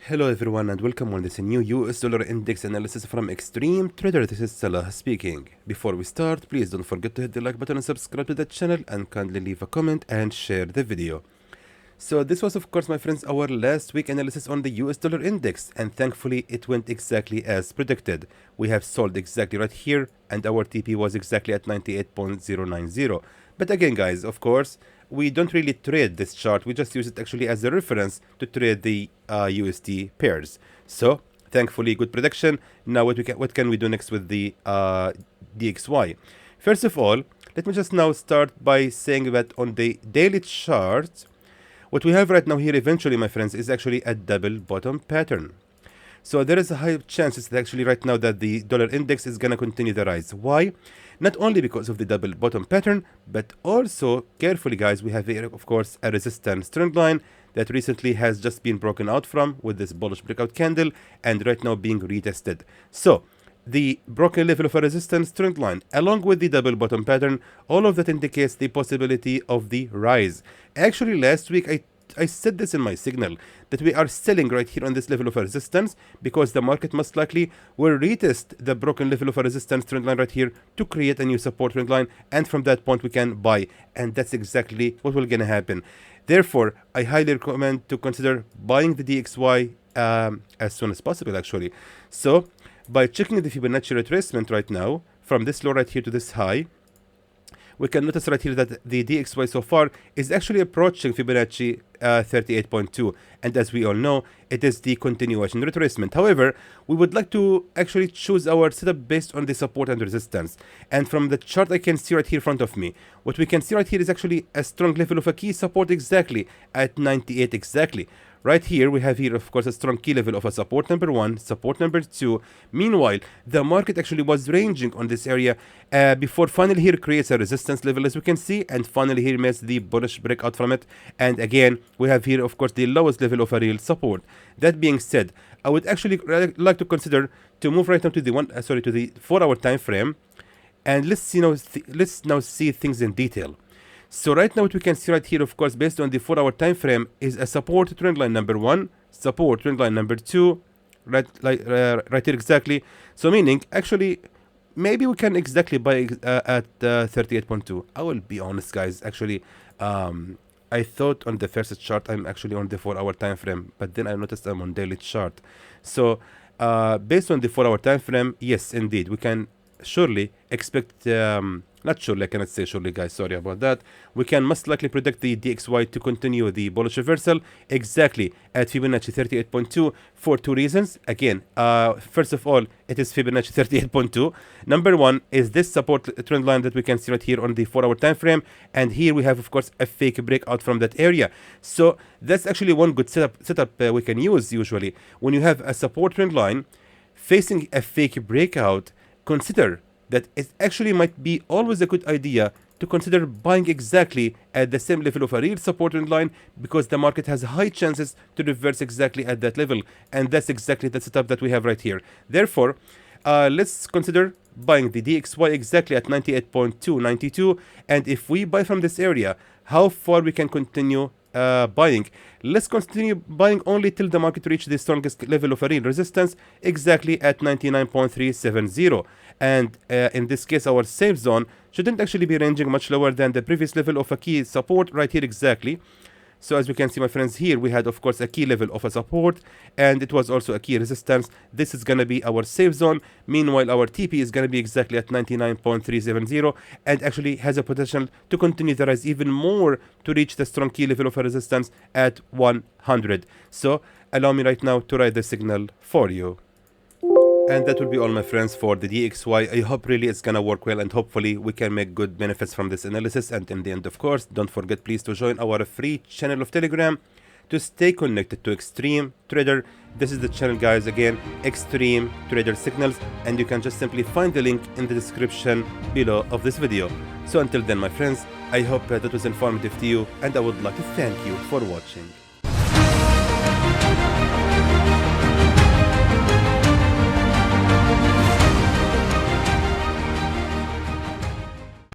Hello everyone and welcome on this new US dollar index analysis from Xtreme Trader. This is Salah speaking. Before we start, please don't forget to hit the like button and subscribe to the channel and kindly leave a comment and share the video. So this was of course my friends our last week analysis on the US dollar index, and thankfully it went exactly as predicted. We have sold exactly right here and our TP was exactly at 98.090. But again guys, of course, we don't really trade this chart, we just use it actually as a reference to trade the USD pairs. So thankfully good prediction. Now what can we do next with the DXY? First of all, let me just now start by saying that on the daily chart, what we have right now here eventually, my friends, is actually a double bottom pattern. So there is a high chances that actually right now that the dollar index is going to continue the rise. Why? Not only because of the double bottom pattern, but also, carefully guys, we have here of course a resistance trend line that recently has just been broken out from with this bullish breakout candle and right now being retested. So the broken level of a resistance trend line along with the double bottom pattern, all of that indicates the possibility of the rise. Actually last week I said this in my signal that we are selling right here on this level of a resistance because the market most likely will retest the broken level of a resistance trend line right here to create a new support trend line, and from that point we can buy, and that's exactly what will gonna happen. Therefore, I highly recommend to consider buying the DXY as soon as possible actually. So by checking the Fibonacci retracement right now from this low right here to this high, we can notice right here that the DXY so far is actually approaching Fibonacci 38.2, and as we all know, it is the continuation retracement. However, we would like to actually choose our setup based on the support and resistance, and from the chart I can see right here in front of me, what we can see right here is actually a strong level of a key support exactly at 98 exactly. Right here, we have here, of course, a strong key level of a support number 1, support number 2. Meanwhile, the market actually was ranging on this area before finally here creates a resistance level, as we can see, and finally here makes the bullish breakout from it. And again, we have here, of course, the lowest level of a real support. That being said, I would actually like to consider to move right now to the 4-hour time frame, and let's now see things in detail. So right now what we can see right here, of course, based on the 4-hour time frame, is a support trend line number 1, support trend line number 2, right here exactly. So meaning actually maybe we can exactly buy at 38.2. I will be honest guys, actually I thought on the first chart I'm actually on the 4-hour time frame, but then I noticed I'm on daily chart. So based on the 4-hour time frame, yes indeed we can surely expect not surely, I cannot say surely guys, sorry about that. We can most likely predict the DXY to continue the bullish reversal exactly at Fibonacci 38.2 for 2 reasons. Again, first of all, it is Fibonacci 38.2. Number 1 is this support trend line that we can see right here on the 4-hour time frame, and here we have of course a fake breakout from that area. So that's actually one good setup we can use usually. When you have a support trend line facing a fake breakout, consider that it actually might be always a good idea to consider buying exactly at the same level of a real support trend line, because the market has high chances to reverse exactly at that level, and that's exactly the setup that we have right here. Therefore, let's consider buying the DXY exactly at 98.292, and if we buy from this area, how far we can continue buying. Let's continue buying only till the market reach the strongest level of a real resistance exactly at 99.370, and in this case our safe zone shouldn't actually be ranging much lower than the previous level of a key support right here exactly. So as you can see my friends, here we had of course a key level of a support and it was also a key resistance. This is gonna be our safe zone. Meanwhile our TP is gonna be exactly at 99.370 and actually has a potential to continue the rise even more to reach the strong key level of a resistance at 100. So allow me right now to write the signal for you. And that will be all my friends for the DXY. I hope really it's gonna work well and hopefully we can make good benefits from this analysis. And in the end, of course, don't forget please to join our free channel of Telegram to stay connected to Xtreme Trader. This is the channel guys, again, Xtreme Trader Signals, and you can just simply find the link in the description below of this video. So until then my friends, I hope that was informative to you and I would like to thank you for watching.